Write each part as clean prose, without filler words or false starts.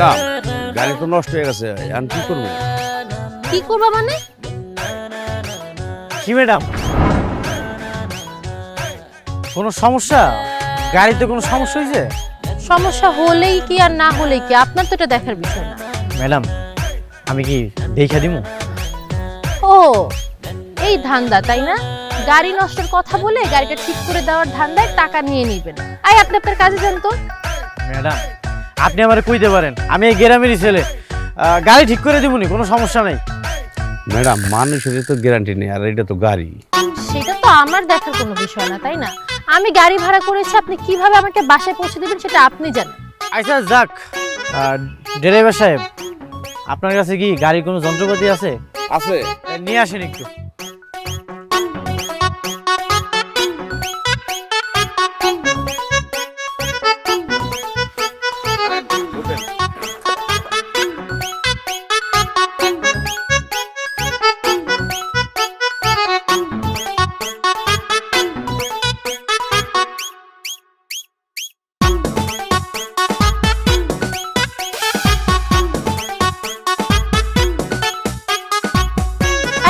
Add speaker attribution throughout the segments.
Speaker 1: Madam, গাড়ি তো নষ্ট হয়ে গেছে, এখন কি করবো?
Speaker 2: কি করবা মানে?
Speaker 3: কি ম্যাডাম, কোনো সমস্যা? গাড়িতে কোনো সমস্যা হয়েছে?
Speaker 2: সমস্যা হলেই কি আর না হলেই কি, আপনার তো এটা দেখার বিষয় না।
Speaker 3: ম্যাডাম, আমি কি দেখা দিব?
Speaker 2: ও, এই ধান্দা তাই না? গাড়ি নষ্টের কথা বলে গাড়িটা ঠিক করে দেওয়ার ধান্দায় টাকা নিয়ে নিবেন। আই আপনি আপনার কাজে যান তো।
Speaker 3: ম্যাডাম, আপনি আমারে কইতে পারেন, আমি এই গ্রামেরই ছেলে, গাড়ি ঠিক করে দিবনি, কোনো সমস্যা নাই।
Speaker 1: ম্যাডাম, মানুষের তো গ্যারান্টি নেই, আর এটা তো গাড়ি।
Speaker 2: সেটা তো আমার দেখার কোনো বিষয় না, তাই না? আমি গাড়ি ভাড়া করেছি, আপনি কিভাবে আমাকে বাসায় পৌঁছে দিবেন সেটা আপনি জানেন।
Speaker 3: আচ্ছা যাক, ড্রাইভার সাহেব, আপনার কাছে কি গাড়ির কোনো যন্ত্রপাতি আছে?
Speaker 1: আছে।
Speaker 3: নিয়ে আসেন একটু।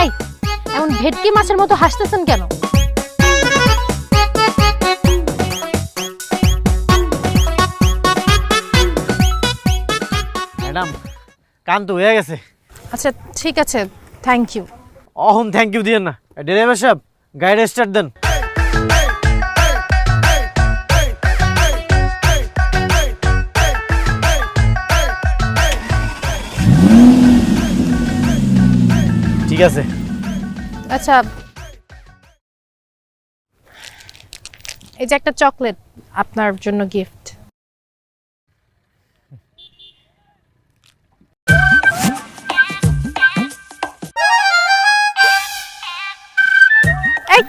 Speaker 2: এই, এমন ভেটকি মাছের মতো হাসতেছেন কেন?
Speaker 3: ম্যাডাম, কান তো হয়ে গেছে।
Speaker 2: আচ্ছা ঠিক আছে, thank you.
Speaker 3: Ahon thank you দিয়েন না। ড্রাইভার সাহেব, গাড়িটা স্টার্ট দেন। ঠিক আছে।
Speaker 2: আচ্ছা, এই যে একটা চকলেট, আপনার জন্য গিফট। এই,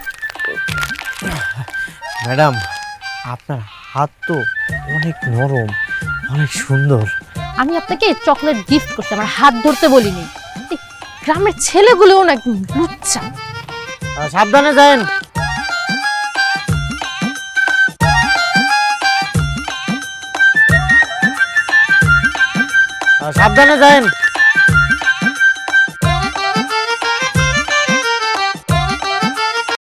Speaker 3: ম্যাডাম, আপনার হাত তো অনেক নরম, অনেক সুন্দর।
Speaker 2: আমি আপনাকে চকলেট গিফট করছি, আমার হাত ধরতে বলিনি। এই গ্রামের ছেলেগুলোও না একদম লুচ্চা।
Speaker 3: সাবধানে যান। সাবধানে যান।